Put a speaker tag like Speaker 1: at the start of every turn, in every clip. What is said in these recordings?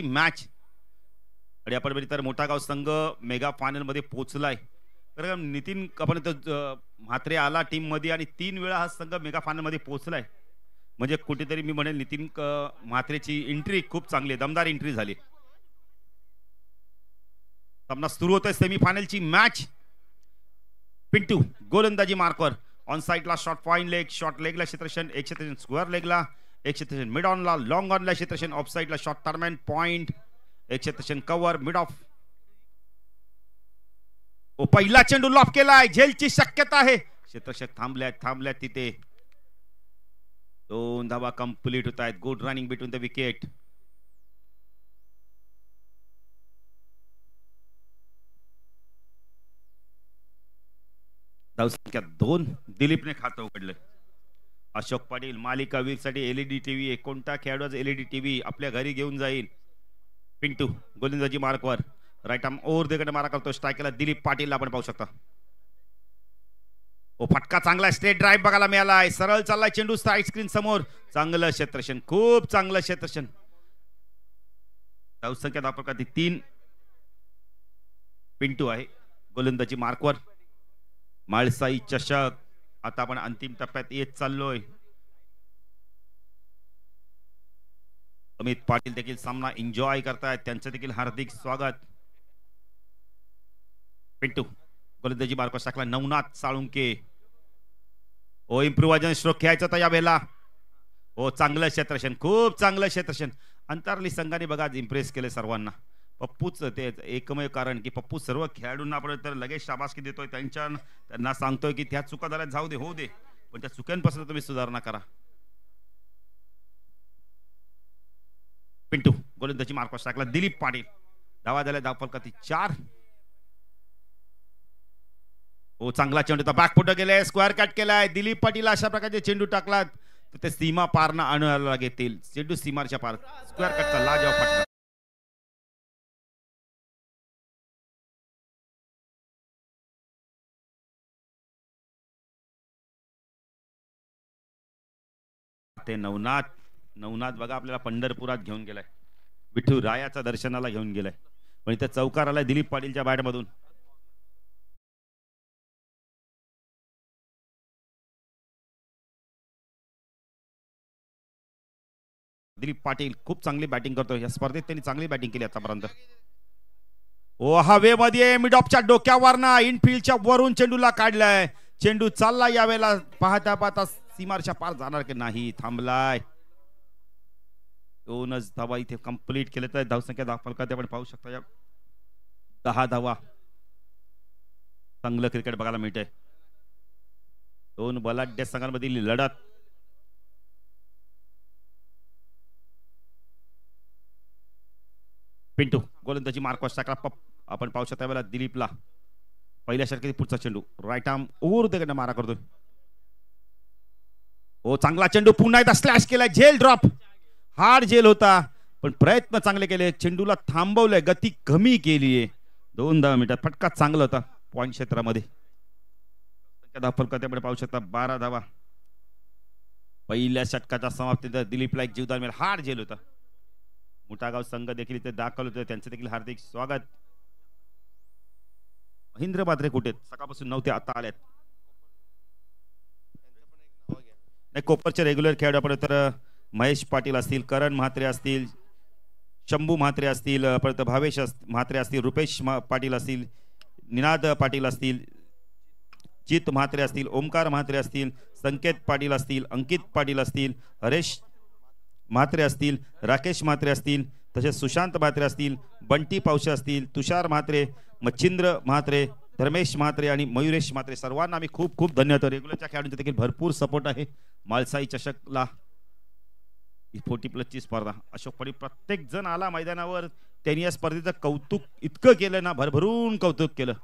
Speaker 1: Match आणि आपण बघितलं तर मोठा गाव संघ मेगा फायनल मध्ये पोहोचलाय. तर नितीन आपण म्हात्रे आला टीम मध्ये आणि 3 वेळा हा संघ मेगा फायनल मध्ये पोहोचलाय. म्हणजे कुठेतरी मी म्हणेल नितीन म्हात्रेची एंट्री खूप चांगली दमदार एंट्री झाली. सामना सुरू होतोय सेमीफायनलची मॅच. पिंटू गोलंदाजी मार्कवर ऑन साइडला शॉर्ट फाईन लेग, शॉर्ट लेगला क्षेत्रक्षण 100 स्क्वेअर लेगला 100 मिड ऑनला, लॉंग ऑनला क्षेत्रक्षण, ऑफ साइडला short third man point 100 cover mid off. ओ पहिला चेंडू लॉफ केलाय, झेलची शक्यता आहे. क्षेत्रक्षक थांबल्यात तिथे. 2 धावा कंप्लीट होत आहेत. Good running between the wicket. धावसंख्या 2. दिलीपने खातं उघडलं. अशोक पाटील मालिका वीरसाठी एलईडी टीव्ही, कोणता खेळाडू एलईडी टीव्ही आपल्या घरी घेऊन जाईल. पिंटू गोलंदाजी मार्कवर राईट आर्म ओव्हर देकडे मारा करतो. स्ट्रायकला दिलीप पाटील आपण पाहू शकता. ओ फटका चांगला स्ट्रेट ड्राइव्ह बघायला मिळालाय. सरळ चाललाय चेंडू साइड स्क्रीन समोर. चांगलं क्षेत्रक्षण, खूप चांगलं क्षेत्रक्षण. धावसंख्या दाखवतात 3. पिंटू आहे गोलंदाजी मार्कवर. माळसाई चषक आता आपण अंतिम टप्प्यात येत चाललोय. अमित पाटील देखील सामना एन्जॉय करतायत, त्यांचं देखील हार्दिक स्वागत. पिंटू गोलंदाजी मार्कवर टाकला. नवनाथ साळुंके. ओ इम्प्रोव्हायझन स्ट्रोक खेळायचा होता या वेळेला. ओ चांगलं क्षेत्रक्षण, खूप चांगलं क्षेत्रक्षण. अंतरली संघाने बघा इम्प्रेस केले सर्वांना. पप्पूच ते एकमेव कारण की पप्पू सर्व खेळाडूंना आपण तर लगेच शाबासकी देतोय. त्यांना सांगतोय की त्या चुका झाल्या जाऊ दे, होऊ दे, पण त्या चुक्यांपासून तुम्ही सुधारणा करा. पिंटू गोलंदाजी मार्कवर टाकला. दिलीप पाटील धावा झाल्या धावफलकाती 4. ओ चांगला चेंडू होता, बॅकफुट गेलाय, स्क्वेअर कट केलाय. दिलीप पाटील अशा प्रकारचे चेंडू टाकलात तर ते सीमा पारनं आणायला घेतील. चेंडू सीमाच्या पार, स्क्वेअर कटचा लाजवाब फटका. ते नवनाथ बघा आपल्याला पंढरपुरात घेऊन गेलाय. विठू रायाच्या दर्शनाला घेऊन गेलाय, पण इथे चौकार आलाय दिलीप पाटीलच्या बॅट मधून. दिलीप पाटील खूप चांगली बॅटिंग करतो. या स्पर्धेत त्यांनी चांगली बॅटिंग केली आतापर्यंत. ओ हवेमध्ये मिड ऑफच्या डोक्यावरना इनफिल्डच्या वरून चेंडूला काढलाय. चेंडू चालला यावेळेला पाहता सीमारच्या पार जाणार की नाही, थांबलाय. 2च धावा इथे कंप्लीट केले तर धावसंख्या दाखल आपण पाहू शकता. या 10 धावा. चांगलं क्रिकेट बघायला मिळतंय. 2 बलाढ्य संघांमधील लढत. पिंटू गोलंदाजी मार्कवर टाकला. आपण पाहू शकता वेळेला दिलीपला पहिल्या षटकातील पुढचा चेंडू राईट आर्म ओव्हर देकडे मारा करतोय. ओ चांगला चेंडू पुन्हा एकदा स्लॅश केलाय. झेल ड्रॉप, हार्ड झेल होता, पण प्रयत्न चांगले केले. चेंडूला थांबवलंय, गती कमी केलीये. 2 मिनिटात फटका चांगला होता पॉइंट क्षेत्रामध्ये. फलकात पाहू शकता 12 धावा. पहिल्या षटकाच्या समाप्तीत दिलीपला एक जीवदान मिळाला. हार्ड झेल होता. मोठागाव संघ देखील इथे दाखल होते, त्यांचे देखील हार्दिक स्वागत. महेंद्र बात्रे कुठे सकाळपासून नव्हते, आता आलेत. कोपरचे रेग्युलर खेळाडू आपण तर महेश पाटील असतील, करण म्हात्रे असतील, शंभू म्हात्रे असतील, परत भावेश म्हात्रे असतील, रुपेश पाटील असतील, निनाद पाटील असतील, चित म्हात्रे असतील, ओमकार म्हात्रे असतील, संकेत पाटील असतील, अंकित पाटील असतील, हरेश म्हात्रे असतील, राकेश म्हात्रे असतील, तसेच सुशांत म्हात्रे असतील, बंटी पावशे असतील, तुषार म्हात्रे, मच्छिंद्र म्हात्रे, धर्मेश म्हात्रे आणि मयुरेश म्हात्रे, सर्वांना आम्ही खूप खूप धन्यवाद. रेग्युलरच्या खेळाडूंचा देखील भरपूर सपोर्ट आहे. माळसाई चषकला 40+ची स्पर्धा. अशोक पाटील प्रत्येक जण आला मैदानावर, त्यांनी या स्पर्धेचं कौतुक इतकं केलं ना, भरभरून कौतुक केलं.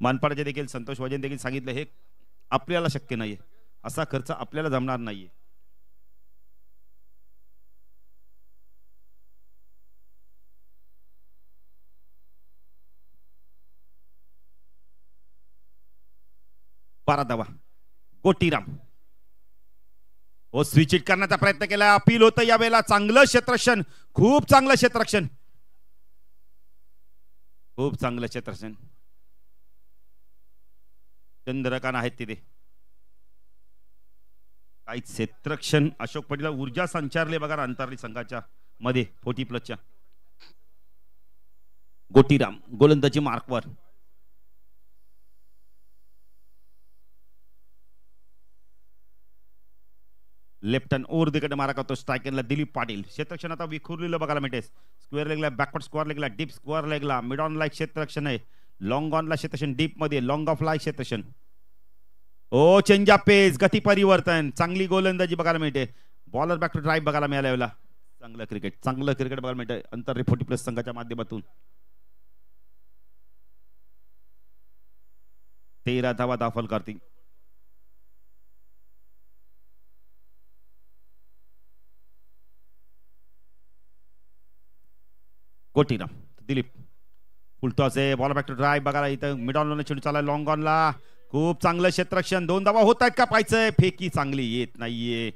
Speaker 1: मानपाडाचे देखील संतोष वजन देखील सांगितलं हे आपल्याला शक्य नाहीये, असा खर्च आपल्याला जमणार नाहीये. धावा. गोटीराम ओ स्विच हिट करण्याचा प्रयत्न केला. अपील होतं यावेळेला. चांगलं क्षेत्रक्षण, खूप चांगलं क्षेत्रक्षण. खूप चांगलं क्षेत्ररक्षण. चंद्रकांत आहेत तिथे. काही क्षेत्ररक्षण अशोक पटेल ऊर्जा संचारले बघा अंतरली संघाच्या मध्ये 40+च्या. गोटीराम गोलंदाजी मार्कवर. लेफ्ट हँड ओव्हर तिकडे मारा करतो स्ट्रायकरला दिलीप पाटील. क्षेत्ररक्षण आता विखुरलेलं बघायला मिळते. स्क्वेअर लेगला, बॅकवर्ड स्क्वेअर लेगला, डीप स्क्वेअर लेगला, मिड ऑन लाईक क्षेत्ररक्षण आहे. लॉंग ऑनला क्षेत्ररक्षण, डीप मध्ये लॉंग ऑफ लाईक क्षेत्ररक्षण. ओ चेंज ऑफ पेस, गती परिवर्तन, चांगली गोलंदाजी बघायला मिळते. बॉलर बॅक टू ड्राईव्ह बघायला मिळाला. चांगलं क्रिकेट बघायला मिळते अंतर 40+ संघाच्या माध्यमातून. 13 धावा दाखल करतील. गोटीराम दिलीप फुलटॉस आहे. बॉल बॅक टू ड्राईव्ह बघायला इथं मिड ऑन चेंडू चालला लॉंग ऑनला. खूप चांगलं क्षेत्ररक्षण. 2 धावा होत आहेत का पाहायचंय. फेकी चांगली येत नाहीये.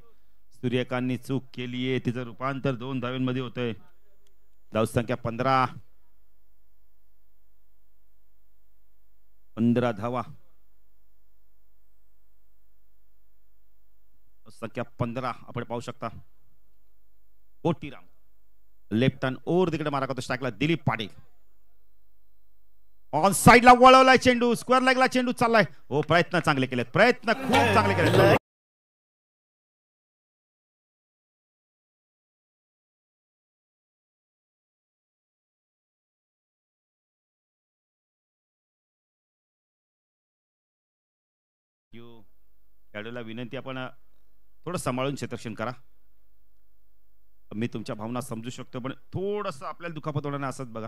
Speaker 1: सूर्यकांतनी चूक केलीये. तिचं रूपांतर 2 धावांमध्ये होतंय. धावसंख्या 15 धावा. संख्या 15 आपण पाहू शकता. गोटीराम लेफ्ट हँड ओव्हर तिकडे मारा करतो स्ट्राईकला दिलीप पाटील. ऑन साइडला वळवलाय चेंडू. स्क्वेअर लेगला चेंडू चाललाय. हो प्रयत्न चांगले केलेत. प्रयत्न खूप चांगले केलेत. खेळाडूला विनंती आपण थोडं सांभाळून क्षेत्ररक्षण करा. मी तुमच्या भावना समजू शकतो पण थोडंसं आपल्याला दुखापत होणार नाही असंच बघा.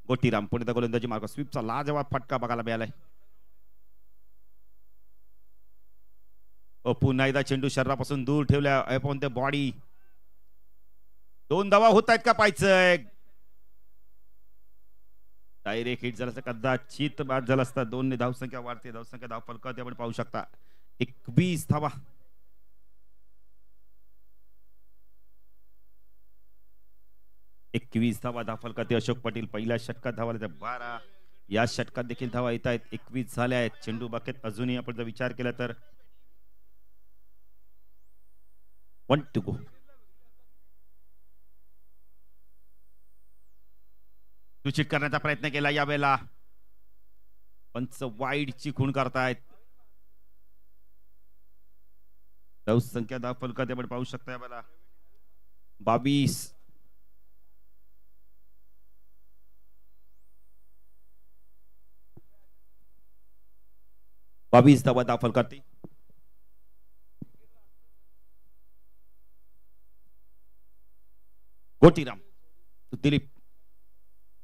Speaker 1: गोटीराम पुढे गोलंदाजी मार्ग स्वीपचा लाजवाब फटका बघायला मिळालाय. पुन्हा एकदा चेंडू शरीरापासून दूर ठेवल्या अपॉन द बॉडी. 2 धावा होत आहेत का पाहायचंय. डायरेक्ट हिट झाला कदाचित बाद झाला असता. 2 ने धावसंख्या वाढते. धावसंख्या धाव फलकात आपण पाहू शकता 21 धावा. 21 धावा दाखल करते अशोक पाटील. पहिल्या षटकात धावा 12. या षटकात देखील धावा येत आहेत. 21 झाल्या आहेत. चेंडू बाकेत अजूनही आपण जर विचार केला तर 1 to go. सूचित करण्याचा प्रयत्न केला यावेळेला. पंच वाईडची खूण करतायत. धावसंख्या दाखल करते आपण पाहू शकता यावेळेला 22. धावा दाखल करते. गोटीराम दिलीप.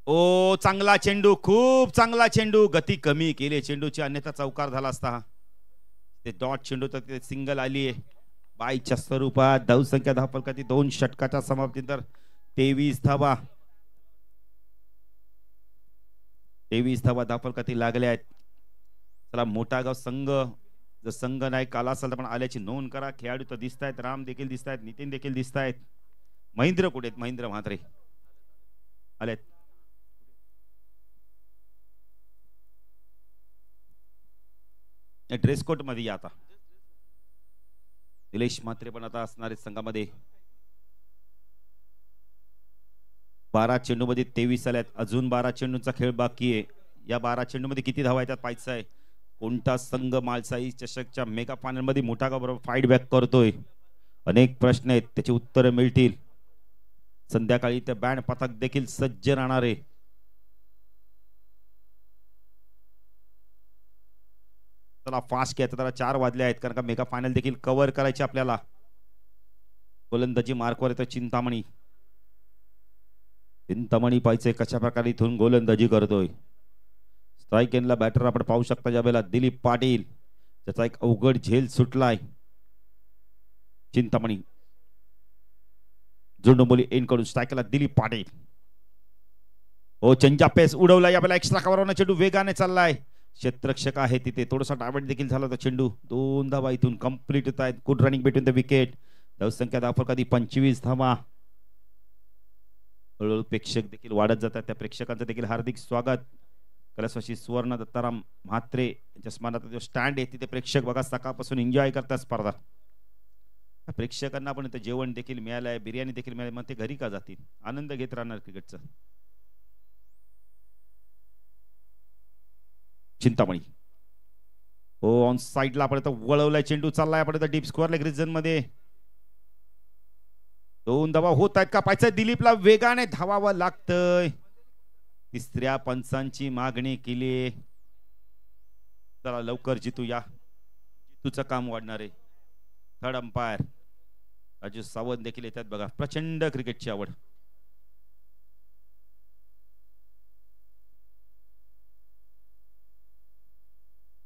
Speaker 1: ओ चांगला चेंडू. खूप चांगला चेंडू. गती कमी केली चेंडूची अन्यथा चौकार झाला असता. ते डॉट चेंडू तर ते सिंगल आली आहे बाईच्या स्वरूपात. धावसंख्या दाखल करते 2 षटकाच्या समाप्तीनंतर 23 धावा. 23 धावा दाखल करते लागल्या आहेत. चला मोठागाव संघ जर संघ नायक आला असेल तर पण आल्याची नोंद करा. खेळाडू तर दिसत आहेत. राम देखील दिसत आहेत. नितीन देखील दिसत आहेत. महेंद्र कुठे आहेत. महेंद्र म्हात्रे आलेत. ड्रेस कोड मध्ये या आता. निलेश म्हात्रे पण आता असणारे संघामध्ये. 12 चेंडू मध्ये 23 आल्यात. अजून 12 चेंडूंचा खेळ बाकी आहे. या 12 चेंडू मध्ये किती धावा येतात पाहायचं आहे. कोणता संघ मालसाई चषकच्या मेगा फायनल मध्ये मोठागाव बरोबर फाईट बॅक करतोय. अनेक प्रश्न आहेत त्याची उत्तरं मिळतील. संध्याकाळी ते बँड पथक देखील सज्ज राहणार आहे. चला फास्ट घ्यायचं. त्याला 4 वाजले आहेत कारण का मेगा फायनल देखील कव्हर करायचे आपल्याला. गोलंदाजी मार्कवर येतो चिंतामणी. चिंतामणी पाहिजे कशा प्रकारे इथून गोलंदाजी करतोय. स्ट्राईक एंडला बॅटर आपण पाहू शकता ज्यावेळेला दिलीप पाटील. त्याचा एक अवघड झेल सुटलाय. चिंतामणी जुंडोंबोली एंड कडून स्ट्राईकला दिलीप पाटील. ओ चेंजा पेस उडवला यावेळेला. एक्स्ट्रा कव्हर चेंडू वेगाने चाललाय. क्षेत्ररक्षक आहे तिथे. थोडासा डायवर्ट देखील झाला होता चेंडू. 2 धावा इथून कंप्लीट होत आहेत. Good running between the wicket. धावसंख्या दाखल कधी 25 धावा. हळूहळू प्रेक्षक देखील वाढत जातात. त्या प्रेक्षकांचं देखील हार्दिक स्वागत. कलशवासी सुवर्ण दत्ताराम म्हात्रे यांच्या स्मरणार्थ जो स्टँड आहे तिथे प्रेक्षक बघा सकाळपासून एन्जॉय करतात स्पर्धा. प्रेक्षकांना पण इथं जेवण देखील मिळालंय, बिर्याणी देखील मिळाली, मग ते घरी का जातील, आनंद घेत राहणार क्रिकेटचा. चिंतामणी हो ऑन साइडला आपण वळवलाय चेंडू, चाललाय आपण डीप स्कोअर लेग रिजन मध्ये. 2 धावा होत आहेत का पाहिजे, दिलीपला वेगाने धावावं लागतंय. तिसऱ्या पंचांची मागणी केली, चला लवकर जितू या, जितूचं काम वाढणार आहे. थर्ड अंपायर राजू सावंत देखील येतात बघा, प्रचंड क्रिकेटची आवड.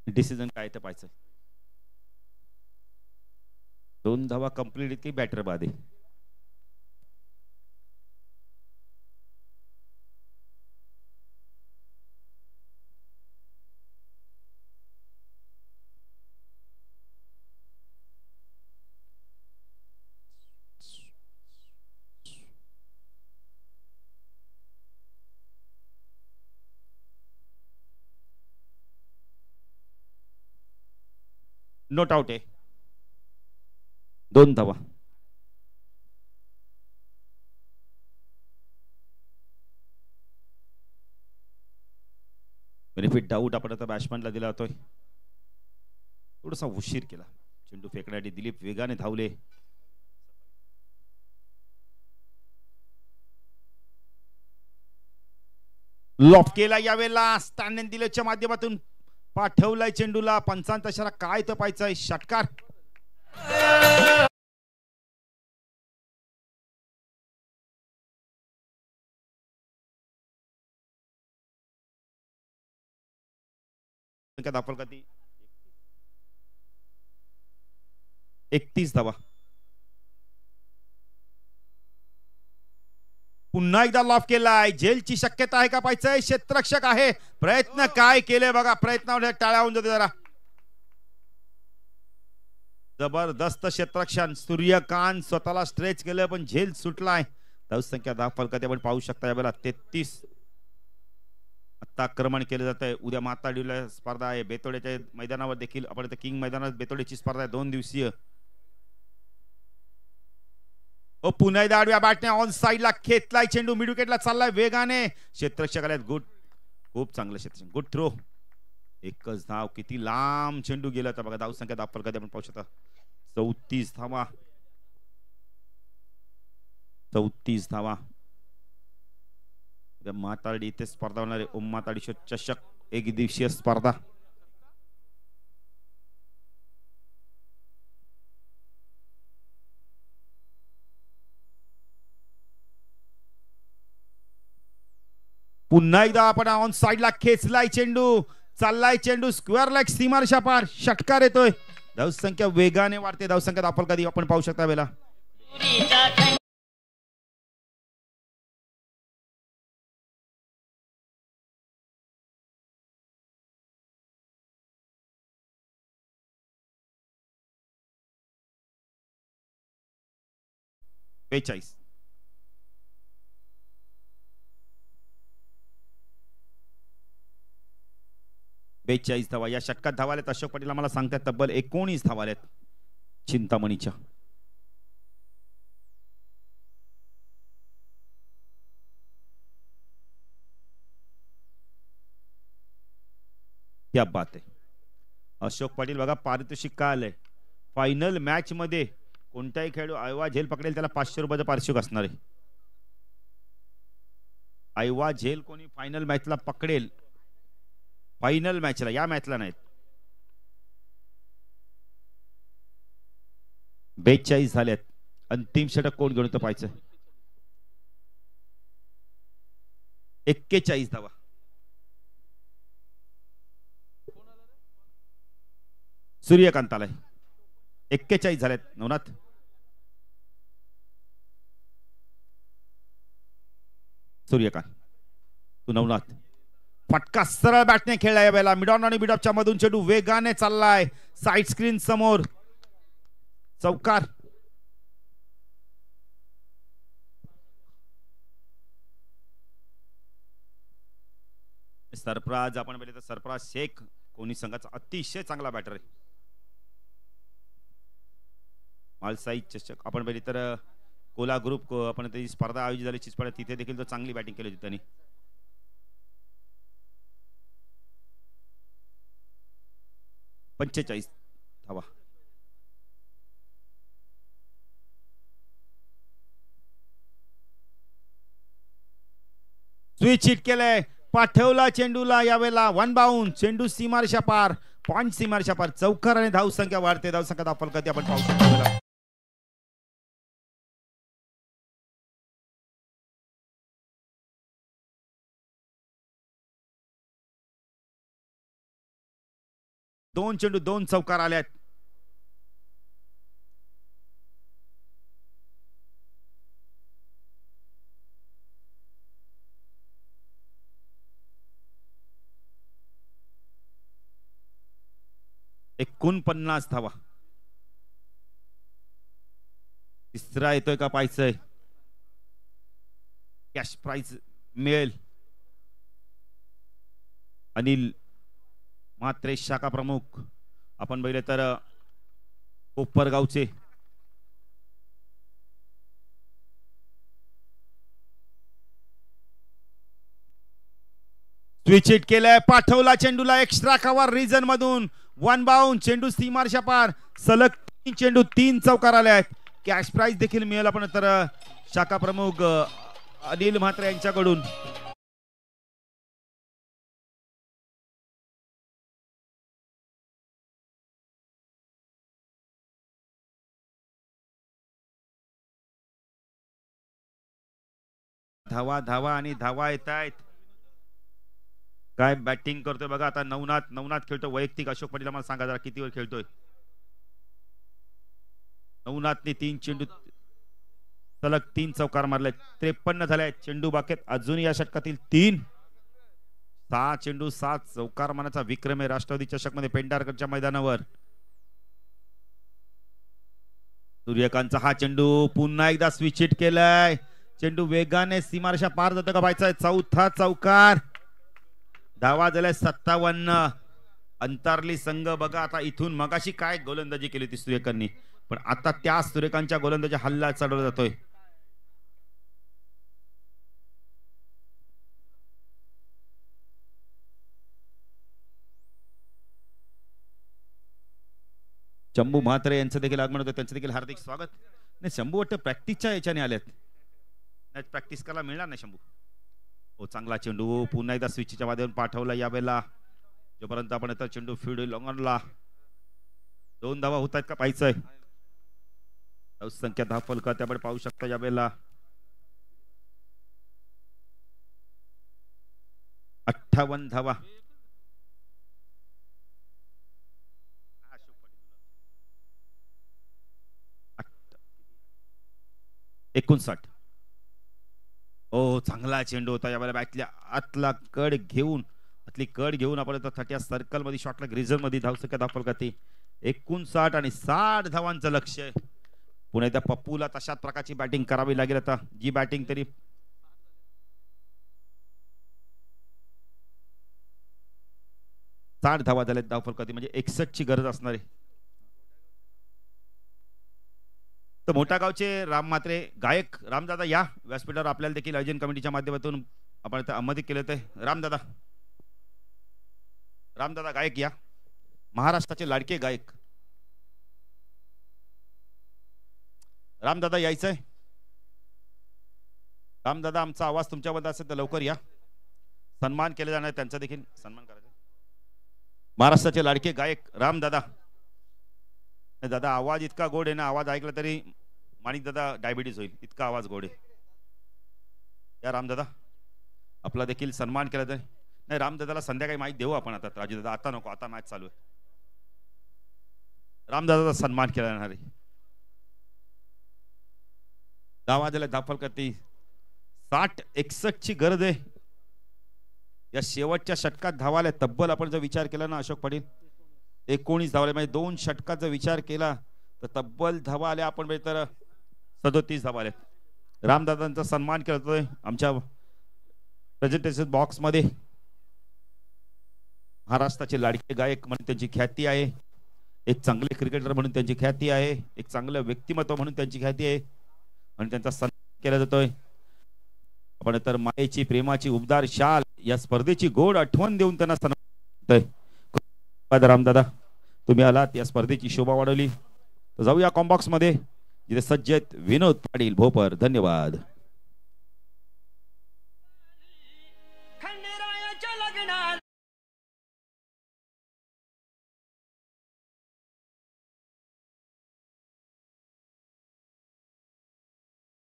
Speaker 1: डिसिजन काय ते पाहायचं. 2 धावा कंप्लीट इतकी बॅटर बाद आहे. नोट आउट आहे. 2 धावा. बेनिफिट डाऊट आपण आता बॅट्समॅनला दिला होतोय, थोडासा उशीर केला. चेंडू फेकण्यासाठी दिलीप वेगाने धावले. लॉफ केला यावेळेला, स्टँड दिलेच्या माध्यमातून पाठवलाय चेंडूला. पंचांत इशारा काय तर पाहायचंय. षटकार दाखल कधी 31 धावा. पुन्हा एकदा लॉफ केलाय, जेलची शक्यता आहे का पाहायचंय. क्षेत्ररक्षक आहे, प्रयत्न काय केले बघा, प्रयत्नावर टाळ्या होऊन जाते जरा. जबरदस्त क्षेत्ररक्षण. सूर्यकांत स्वतःला स्ट्रेच केलं पण झेल सुटलाय. धावसंख्या 10 फलकात आपण पाहू शकता यावेळेला 33. आता आक्रमण केलं जात आहे. उद्या माताडीला स्पर्धा आहे, बेतोड्याच्या मैदानावर देखील आपण किंग मैदानात बेतोड्याची स्पर्धा आहे 2 दिवसीय. पुन्हा एकदा आडव्या बॅटने ऑन साइडला खेचलाय चेंडू, मिड विकेटला चाललाय वेगाने. क्षेत्ररक्षक आले, गुड, खूप चांगलं क्षेत्ररक्षण, गुड थ्रो. एकच धाव, किती लांब चेंडू गेला तर बघा. धावसंख्या 10 फलकात आपण पाहू शकता 34 धावा. 34 धावा. माताडी इथे स्पर्धा होणार आहे, ओम माताडी चषक एक दिवसीय स्पर्धा. पुन्हा एकदा आपण ऑन साइडला खेचलाय चेंडू, चाललाय चेंडू स्क्वेअर लेग सीमारेषा पार. षटकार येतोय. धावसंख्या वेगाने वाढते. धावसंख्या दाखल कधी आपण पाहू शकता वेळेला. बेचाळीस. धावा या षटकात धावालेत. अशोक पाटील मला सांगतात तब्बल 19 धावालेत चिंतामणीच्या. क्या बात आहे. अशोक पाटील बघा पारितोषिक काय आलंय. फायनल मॅच मध्ये कोणताही खेळाडू आयवा झेल पकडेल त्याला 500 रुपयाचं पारितोषिक असणार आहे. आयवा झेल कोणी फायनल मॅचला पकडेल, फायनल मॅचला, या मॅचला नाहीत. 42 झाल्यात. अंतिम षटक कोण घेऊन पाहायचं. 41 धावा. सूर्यकांत आलाय. 41 झाल्यात. नवनाथ सूर्यकांत तू नवनाथ. फटका सरळ बॅटने खेळला या वेळेला. मिडॉन आणि मिडॉपच्या मधून चेंडू वेगाने चाललाय साइड स्क्रीन समोर. चौकार. सरफराज आपण बघितलं तर सरफराज शेख कोणी संघाचा अतिशय चांगला बॅटर आहे. मालसाई चषक आपण बघितलं तर कोला ग्रुप आपण त्याची स्पर्धा आयोजित झाली चिचपाड्यात, तिथे देखील तो चांगली बॅटिंग केली होती त्यांनी. 45 धावा. स्विच हिट केलंय, पाठवला चेंडूला, यावेळेला वन बाउंड, चेंडू सीमारेषा पार, पॉइंट सीमारेषा पार, चौकार आणि धाव संख्या वाढते. धाव संख्या फलकाती आपण पाहू शकतो. दोन चेंडू दोन चौकार आल्यात. एकूण 50 धावा. तिसरा येतोय का पाहायचंय. कॅश प्राइज मिळेल. अनिल म्हात्रे शाखा प्रमुख आपण बघितले तर कोपरगावचे. स्विच हिट केलंय, पाठवला चेंडूला, एक्स्ट्रा कव्हर रिजन मधून, वन बाउंड, चेंडू सीमारेषा पार, सलग 3 चेंडू 3 चौकार आले आहेत. कॅश प्राइज देखील मिळेल आपण तर शाखा प्रमुख अनिल म्हात्रे यांच्याकडून. धावा धावा आणि धावा येत आहेत. काय बॅटिंग करतोय बघा आता. नवनाथ खेळतो वैयक्तिक. अशोक पाटील मला सांगा जरा किती वेळ खेळतोय. नवनाथने 3 चेंडू सलग 3 चौकार मारले. 53 झाले. चेंडू बाकेत अजून या षटकातील 3. 6 चेंडू 7 चौकार मारण्याचा विक्रम आहे राष्ट्रवादी चषक मध्ये पेंढारकरच्या मैदानावर. सूर्यकांतचा हा चेंडू पुन्हा एकदा स्विच हिट केलाय. चेंडू वेगाने सीमारेषा पार जातो का पाहायचा. चौथा चौकार. धावा झाल्या 57. अंतरली संघ बघा आता इथून मगाशी काय गोलंदाजी केली होती सूर्यकांतनी, पण आता त्या सूर्यकांतच्या गोलंदाजी हल्ला चढवला जातोय. शंभू म्हात्रे यांचं देखील आगमन होतं, त्यांचं देखील हार्दिक स्वागत. नाही शंभू वाटतं प्रॅक्टिसच्या याच्याने आलेत, नाही प्रॅक्टिस करायला मिळणार नाही शंभू. हो चांगला चेंडू पुन्हा एकदा स्विचच्या माध्यमातून पाठवला. यावेळेला जोपर्यंत आपण आता चेंडू फील्ड लॉंगॉनला 2 धावा होत आहेत का पाहायचंय. संख्या धाव फलकात आपण पाहू शकता. यावेळेला 58 धावा. 59. ओ चांगला चेंडू होता. यावेळेला बॅटल्या आतली कड घेऊन आपण थर्टी सर्कल मध्ये शॉटला ग्रीजर मध्ये धावसंख्या धाव फलकाती 59 आणि 60 धावांचं लक्ष्य. पुन्हा त्या पप्पूला तशाच प्रकारची बॅटिंग करावी लागेल. आता जी बॅटिंग तरी 60 धावा झाल्यात धाव फलकाती, म्हणजे 61 ची गरज असणार आहे. तर मोठा गावचे राम म्हात्रे गायक रामदादा या व्यासपीठावर आपल्याला देखील आयोजन कमिटीच्या माध्यमातून आपण आमंत्रित केले होते. रामदादा गायक या, महाराष्ट्राचे लाडके गायक रामदादा यायचंय. रामदादा आमचा आवाज तुमच्याबद्दल असेल तर लवकर या. सन्मान केले जाणार त्यांचा देखील सन्मान करायचा. महाराष्ट्राचे लाडके गायक रामदादा. दादा आवाज इतका गोड आहे ना, आवाज ऐकला तरी माणिक दादा डायबिटीज होईल इतका आवाज गोड आहे. या रामदादा आपला देखील सन्मान केला जाईल. नाही रामदादाला संध्याकाळी माहिती देऊ आपण. आता राजू दादा आता नको, आता मॅच चालू आहे. रामदादाचा सन्मान केला जाणार आहे. धावा दिल्या धाफल करते 60-61 ची गरज आहे. या शेवटच्या षटकात धावाल्या तब्बल आपण जर विचार केला ना अशोक पाटील 19 धावले, म्हणजे 2 षटकात जर विचार केला तर तब्बल धावा आल्या आपण तर 37 धावा आल्या. रामदादांचा सन्मान केला जातोय आमच्या प्रेझेंटेशन बॉक्स मध्ये. महाराष्ट्राचे लाडके गायक म्हणून त्यांची ख्याती आहे, एक चांगले क्रिकेटर म्हणून त्यांची ख्याती आहे, एक चांगलं व्यक्तिमत्व म्हणून त्यांची ख्याती आहे आणि त्यांचा सन्मान केला जातोय। आपण तर मायेची प्रेमाची उबदार शाल या स्पर्धेची गोड आठवण देऊन त्यांना सन्मान। रामदादा तुम्ही आलात, या स्पर्धेची शोभा वाढवली। तर जाऊया कॉम्बॉक्स मध्ये जिथे सज्ज आहेत विनोद पाटील भोपर। धन्यवाद।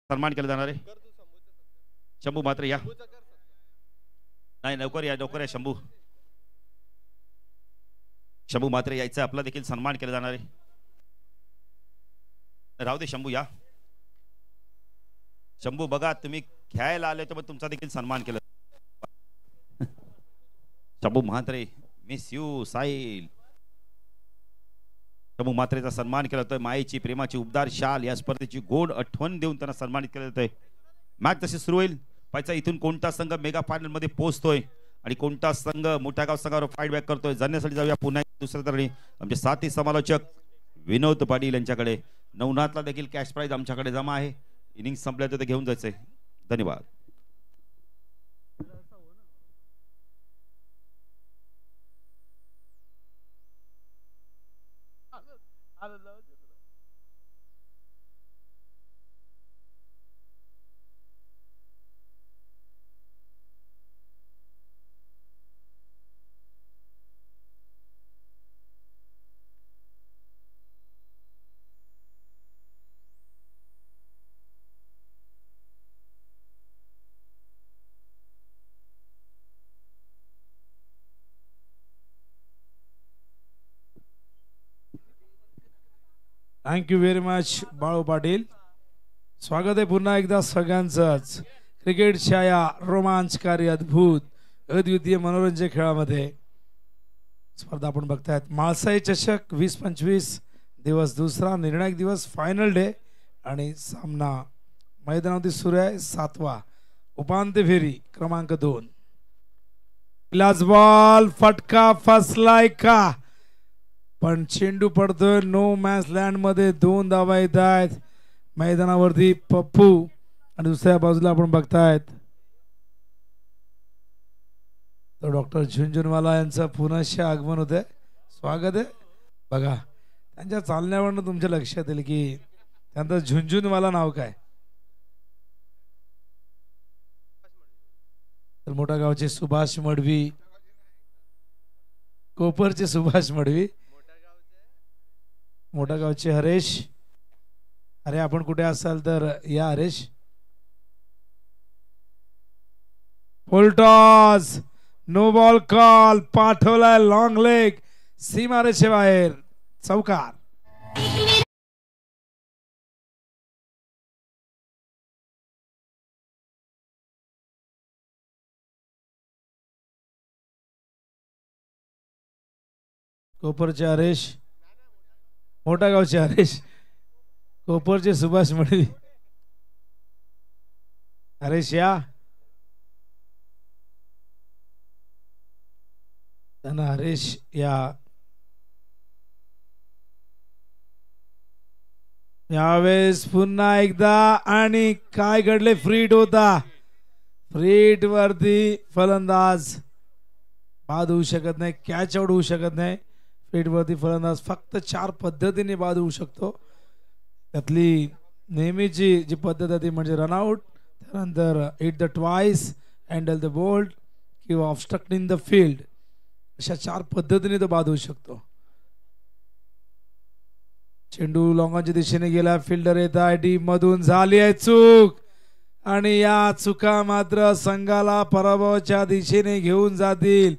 Speaker 1: सन्मान केला जाणार आहे। शंभू मात्र या, नाही लवकर या, लवकर या शंभू। शंभू मात्र यायचं, आपला देखील सन्मान केला जाणार आहे। राहू दे शंभू, या शंभू। बघा तुम्ही खेळायला आले तर तुमचा देखील सन्मान केला। Shambhu Mhatre miss you Sahil. शंभू म्हात्रेचा सन्मान केला जातोय। मायेची प्रेमाची उबदार शाल या स्पर्धेची गोड आठवण देऊन त्यांना सन्मानित केलं जातंय। मॅच तशी सुरू होईल, पाहिजे इथून कोणता संघ मेगा फायनल मध्ये पोहोचतोय आणि कोणता संघ मोठ्या गाव संघावर फाईट बॅक करतोय जाण्यासाठी जाऊया पुन्हा दुसऱ्या तरी आमचे साथी समालोचक विनोद पाटील यांच्याकडे। नवनाथला देखील कॅश प्राइज आमच्याकडे जमा आहे, इनिंग संपल्याचं ते घेऊन जायचंय। धन्यवाद।
Speaker 2: Thank you very much Balu Patil. स्वागत आहे पुन्हा एकदा सगळ्यांचंच क्रिकेटच्या या रोमांचकारी अद्भुत अद्वितीय मनोरंजक खेळामध्ये। स्पर्धा आपण बघतायत माळसाई चषक 20-25 दिवस दुसरा निर्णायक दिवस फायनल डे आणि सामना मैदानावरती सुरू आहे 7वा उपांत्य फेरी क्रमांक 2। ग्लास बॉल फटका फसलाय का, पण चेंडू पडतोय नो मॅच लँड मध्ये। 2 धावा येत आहेत मैदानावरती पप्पू आणि दुसऱ्या बाजूला आपण बघतायत तो डॉक्टर झुंझुनवाला यांचं पुनश्च आगमन होत आहे। स्वागत आहे। बघा त्यांच्या चालण्यावरनं तुमच्या लक्षात येईल की त्यांचं झुंझुनवाला नाव काय। तर मोठा गावचे सुभाष मडवी, कोपरचे सुभाष मडवी, मोठा गावचे हरेश। अरे आपण कुठे असाल तर या Haresh. Full toss no ball call, पाठवलाय लॉंग लेग सीमारेषे बाहेर, चौकार। कोपरचे हरेश, मोठा गावचे हरेश, कोपरचे सुभाष मडवी। हरेश या, त्यांना हरेश या। यावेळेस पुन्हा एकदा आणि काय घडले, फ्रीट होता, फ्रीट वरती फलंदाज बाद होऊ शकत नाही, कॅच आउट होऊ शकत नाही। फ्रीट वरती फलंदाज फक्त 4 पद्धतीने बाद होऊ शकतो, त्यातली नेहमीची जी पद्धत आहे ती म्हणजे रनआउट, त्यानंतर hit the twice, handle the bolt किंवा ऑब्स्ट्रक्टिंग द फील्ड, अशा 4 पद्धतीने तो बाद होऊ शकतो। चेंडू लॉंगाच्या दिशेने गेला, फिल्डर येत आहे डीप मधून, झाली आहे चूक आणि या चुका मात्र संघाला पराभवाच्या दिशेने घेऊन जातील।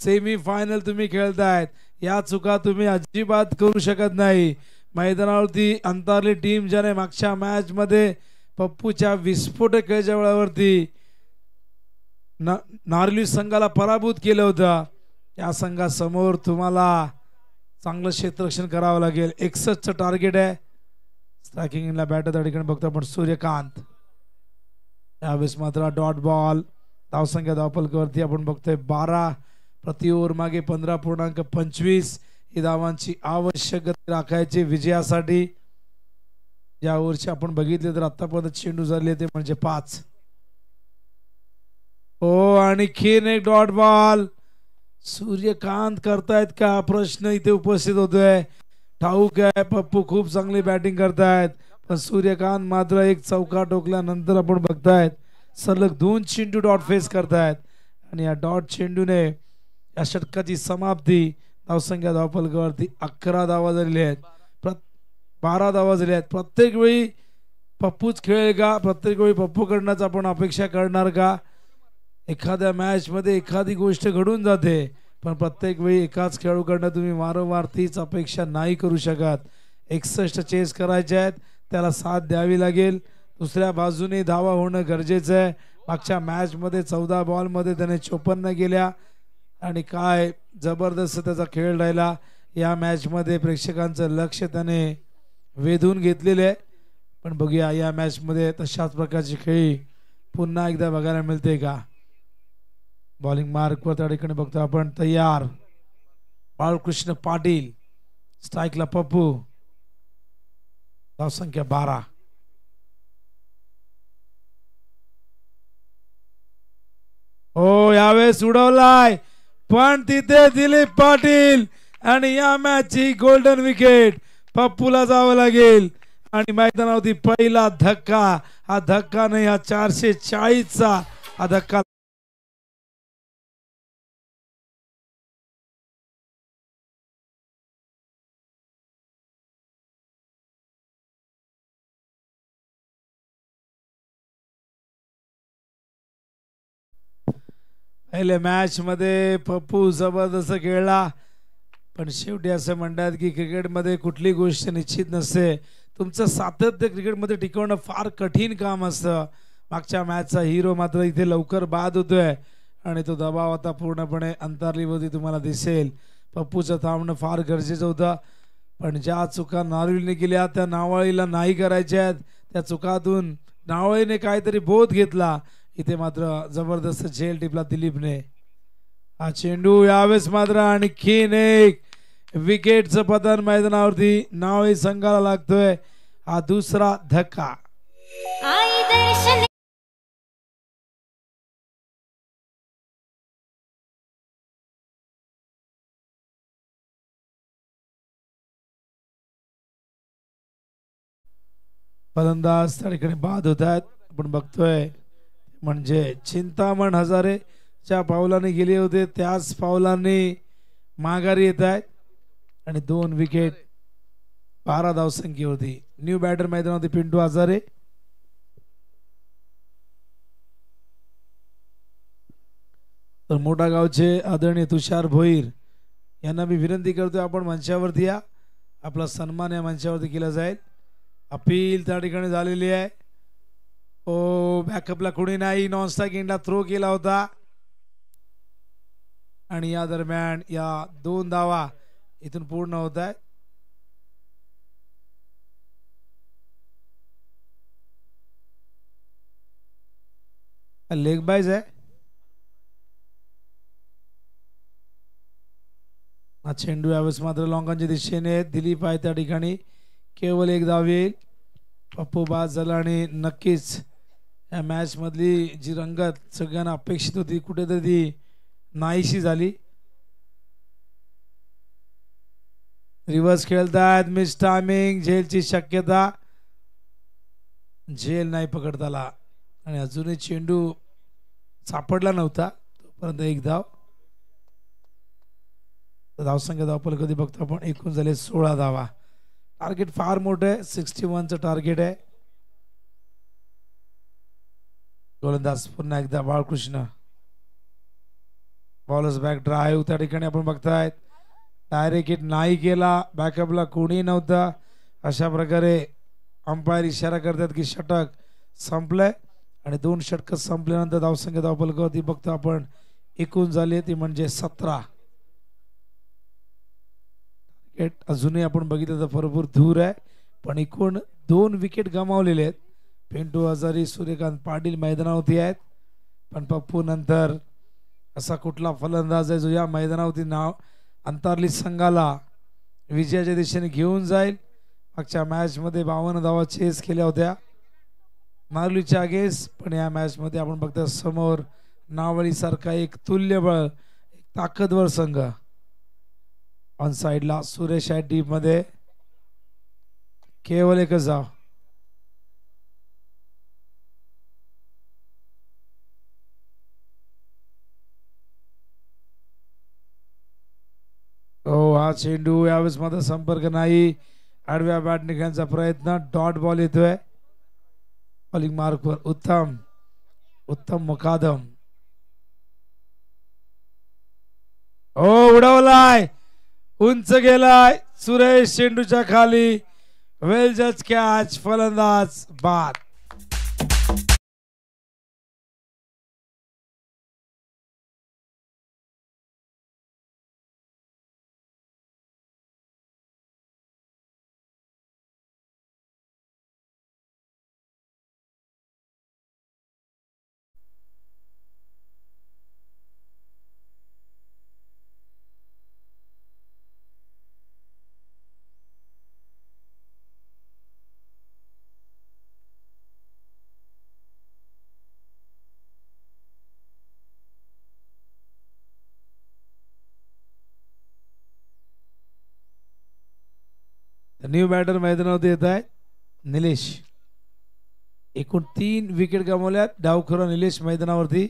Speaker 2: सेमी फायनल तुम्ही खेळतायत, या चुका तुम्ही अजिबात करू शकत नाही। मैदानावरती अंतरली टीम ज्याने मागच्या मॅच मध्ये पप्पूच्या विस्फोटक खेळच्या वेळावरती नारली संघाला पराभूत केलं होतं, या संघासमोर तुम्हाला चांगलं क्षेत्ररक्षण करावं लागेल। 61चं टार्गेट आहे। स्ट्रायकिंगला बॅटर त्या ठिकाणी बघतो आपण सूर्यकांत। यावेळेस मात्र डॉट बॉल, धावसंख्या धावफलकावरती आपण बघतोय 12, प्रति ओव्हर मागे 15.25 ही धावांची आवश्यक गती राखायची विजयासाठी. या ओव्हरची आपण बघितले तर आतापर्यंत चेंडू झाले ते म्हणजे 5. हो आणखीन एक डॉट बॉल. सूर्यकांत करतायत का प्रश्न इथे उपस्थित होतोय. ठाऊक आहे पप्पू खूप चांगली बॅटिंग करतायत पण सूर्यकांत मात्र एक चौका टोकल्यानंतर आपण बघतायत सलग 2 चेंडू डॉट फेस करतायत आणि या डॉट चेंडूने या षटकाची समाप्ती. धावसंख्या धावफलकावरती 11 धावा झालेल्या आहेत. 12 धावा झाल्या आहेत. प्रत्येक वेळी पप्पूच खेळेल का. प्रत्येक वेळी पप्पूकडनंच आपण अपेक्षा करणार का. एखाद्या मॅच मध्ये एखादी गोष्ट घडून जाते पण प्रत्येक वेळी एकाच खेळाडूकडनं तुम्ही वारंवार तीच अपेक्षा नाही करू शकत. 61 चेस करायचे आहेत त्याला साथ द्यावी लागेल. दुसऱ्या बाजूने धावा होणं गरजेचं आहे. मागच्या मॅच मध्ये 14 बॉल मध्ये त्याने 54 केल्या आणि काय जबरदस्त त्याचा खेळ राहिला. या मॅच मध्ये प्रेक्षकांचं लक्ष त्याने वेधून घेतलेले आहे. पण बघूया या मॅच मध्ये तशाच प्रकारची खेळी पुन्हा एकदा बघायला मिळते का. बॉलिंग मार्क वर त्या ठिकाणी बघतो आपण. तयार बाळकृष्ण पाटील. स्ट्राईकला पप्पू. धावसंख्या 12. हो यावेळेस उडवलाय पण तिथे दिलीप पाटील आणि या मॅचची गोल्डन विकेट पप्पूला जावं लागेल. आणि मैदानावरती पहिला धक्का. हा धक्का नाही हा 440चा हा धक्का. पहिल्या मॅच मध्ये पप्पू जबरदस्त खेळला पण शेवटी असं म्हणतात की क्रिकेटमध्ये कुठली गोष्ट निश्चित नसते. तुमचं सातत्य क्रिकेटमध्ये टिकवणं फार कठीण काम असतं. मागच्या मॅचचा हिरो मात्र इथे लवकर बाद होतोय आणि तो दबाव आता पूर्णपणे अंतरलीवरती तुम्हाला दिसेल. पप्पूचं थांबणं फार गरजेचं होतं पण ज्या चुका नारळीने केल्या त्या नावाळीला नाही करायच्या आहेत. त्या चुकातून नावाळीने काहीतरी बोध घेतला. इथे मात्र जबरदस्त झेल टिपला दिलीपने. हा चेंडू यावेळेस मात्र आणखीन एक विकेटचं पतन मैदानावरती नावळी संघाला लागतोय. हा दुसरा धक्का. फलंदाज त्या ठिकाणी बाद होत आहेत. आपण बघतोय म्हणजे चिंतामण हजारेच्या पावलाने गेले होते त्याच पावलांनी माघारी येत आहेत आणि 2 विकेट 12 धावसंख्येवरती. न्यू बॅटर मैदानावरती पिंटू हजारे. तर मोठा गावचे आदरणीय तुषार भोईर यांना मी विनंती करतोय आपण मंचावरती या. आपला सन्मान या मंचावरती केला जाईल. अपील त्या ठिकाणी झालेली आहे. ओ बॅकअपला कोणी नाही. नॉनस्ट्राईक इंडा थ्रो केला होता आणि या दरम्यान या 2 धावा इथून पूर्ण होत आहेत. लेग बाईज आहे. हा चेंडू यावेळेस मात्र लॉंगांच्या दिशेने दिलीप आहे त्या ठिकाणी. केवळ 1 धाव येईल. पप्पू बाद झाला आणि नक्कीच या मॅच मधली जी रंगत सगळ्यांना अपेक्षित होती कुठेतरी ती नाहीशी झाली. रिव्हर्स खेळतायत. Miss timing. झेलची शक्यता. झेल नाही पकडता आला आणि अजूनही चेंडू सापडला नव्हता तोपर्यंत 1 धाव. धावसंख्या धावफल कधी बघतो आपण एकूण झाले 16 धावा. टार्गेट फार मोठं आहे. 61चं टार्गेट आहे. गोलंदाज पुन्हा एकदा बाळकृष्ण. बॉलर्स बॅक ड्राईव्ह त्या ठिकाणी आपण बघतायत. डायरेक्ट हिट नाही केला. बॅकअपला कोणी नव्हता. अशा प्रकारे अंपायर इशारा करतात की षटक संपलंय आणि 2 षटक संपल्यानंतर धावसंख्या धावफलकावरती बघतो आपण एकूण झाले ती म्हणजे 17. अजूनही आपण बघितलं तर भरपूर दूर आहे पण एकूण 2 विकेट गमावलेले आहेत. पिंटू हजारे सूर्यकांत पाटील मैदानावरती आहेत पण पप्पू नंतर असा कुठला फलंदाज आहे जो या मैदानावरती नाव अंतरली संघाला विजयाच्या दिशेने घेऊन जाईल. मागच्या मॅच मध्ये 52 धावा चेस केल्या होत्या मारुलीच्या अगेन्स्ट, पण या मॅच मध्ये आपण बघतोय समोर नावळी सारखा एक तुल्यबळ एक ताकदवर संघ. ऑन साइडला सुरेश आहे डीप मध्ये, केवळ एकच धाव. हो हा चेंडू यावेळेस मध्ये संपर्क नाही. आडव्या बॅट निघण्याचा प्रयत्न, डॉट बॉल येतोय बॉलिंग मार्कवर. उत्तम उत्तम मुकादम. हो उडवलाय, उंच गेलाय सुरेश चेंडूच्या खाली. वेल जज कॅच, फलंदाज बाद. न्यू बॅटर मैदानावरती येत आहे निलेश. एकूण 3 विकेट गमावल्यात डावखुरा निलेश मैदानावरती.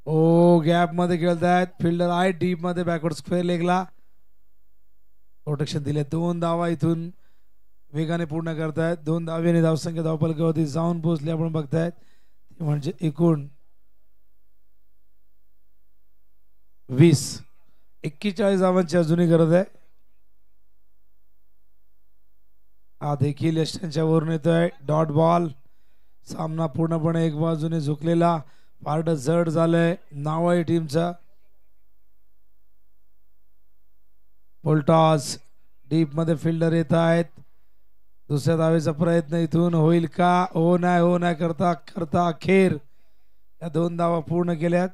Speaker 2: ओ गॅप मध्ये खेळतायत, फिल्डर आहे डीप मध्ये बॅकवर्ड स्क्वेअर लेगला. प्रोटेक्शन दिले. 2 धावा इथून वेगाने पूर्ण करतायत. 2 धावेने धावसंख्या धावफलकावरती जाऊन पोहोचली आपण बघतायत. म्हणजे एकूण 41 धावांची अजूनही गरज आहे. हा देखील यष्टांच्या वरून येतोय डॉट बॉल. सामना पूर्णपणे एक बाजूने झुकलेला, पार्ट जड झालंय नावाई टीमचा. पोल्टॉस डीप मध्ये फिल्डर येत आहेत. दुसऱ्या धावेचा प्रयत्न इथून होईल का? हो नाही करता करता अखेर या 2 धावा पूर्ण केल्यात.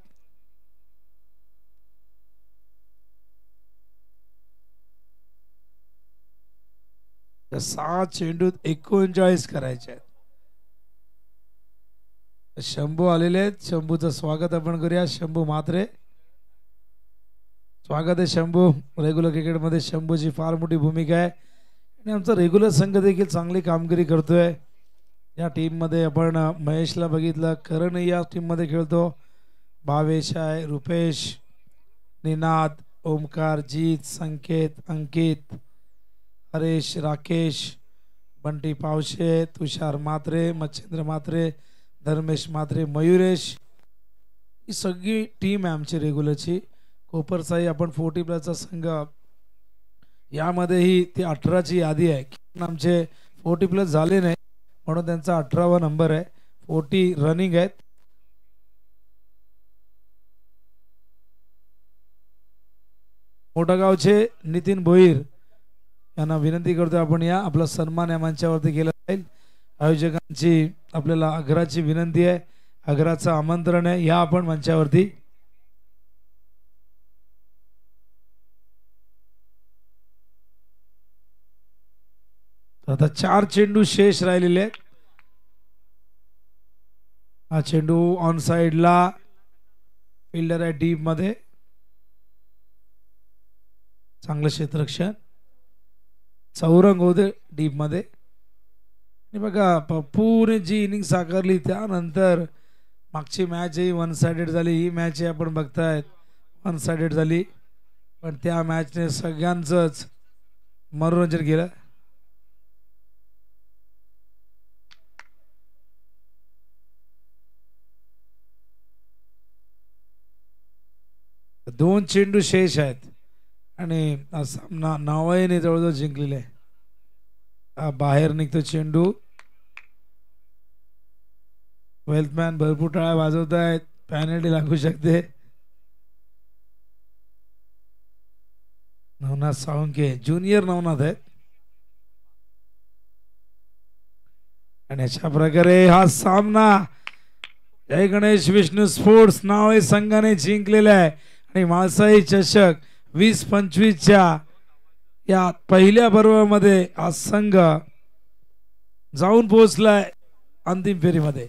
Speaker 2: या 7 चेंडूत 39 करायचे आहेत. शंभू आलेले आहेत. शंभूचं स्वागत आपण करूया. शंभू म्हात्रे, स्वागत आहे शंभू. रेग्युलर क्रिकेट मध्ये शंभूची फार मोठी भूमिका आहे आणि आमचा रेग्युलर संघ देखील चांगली कामगिरी करतोय. या टीम मध्ये आपण महेशला बघितलं, करण या टीम मध्ये खेळतो, भावेश आहे, रुपेश, निनाद, ओमकार, जीत, संकेत, अंकित, हरेश, राकेश, बंटी पावशे, तुषार म्हात्रे, मच्छिंद्र म्हात्रे, धर्मेश म्हात्रे, मयुरेश. ही सगळी टीम आहे आमची रेग्युलरची. कोपरचाही आपण 40+ संघ, यामध्येही ती 18ची यादी आहे. आमचे 40+ झाले नाही म्हणून त्यांचा 18वा नंबर आहे. 40 रनिंग आहेत. मोठगावचे नितीन भोईर यांना विनंती करतो आपण या आपला सन्मान या मंचावरती केला जाईल. आयोजकांची आपल्याला आग्रहाची विनंती आहे, आग्रहाचं आमंत्रण आहे, या आपण मंचावरती. आता 4 चेंडू शेष राहिलेले आहेत. हा चेंडू ऑन साइडला, फिल्डर आहे डीप मध्ये, चांगलं क्षेत्ररक्षण, चौरंग होते डीप मध्ये. बघा पूर्ण जी इनिंग साकारली त्यानंतर मागची मॅच ही 1 साइडेड झाली. ही मॅच आपण बघतायत 1 साइडेड झाली, पण त्या मॅचने सगळ्यांचंच मनोरंजन केलं. दोन चेंडू शेष आहेत आणि सामना नावाईने जवळजवळ जिंकलेला आहे. बाहेर निघतो चेंडू. वेल्थमॅन भरपूर टाळ्या वाजवत आहेत, पॅनल्टी लागू शकते. नवनाथ साळुंके ज्युनियर नवनाथ आहेत आणि अशा प्रकारे हा सामना जय गणेश विष्णू स्पोर्ट्स नाव हे संघाने जिंकलेले आहे आणि माळसाई चषक 20-25च्या या पहिल्या पर्वामध्ये हा संघ जाऊन पोहोचलाय अंतिम फेरीमध्ये.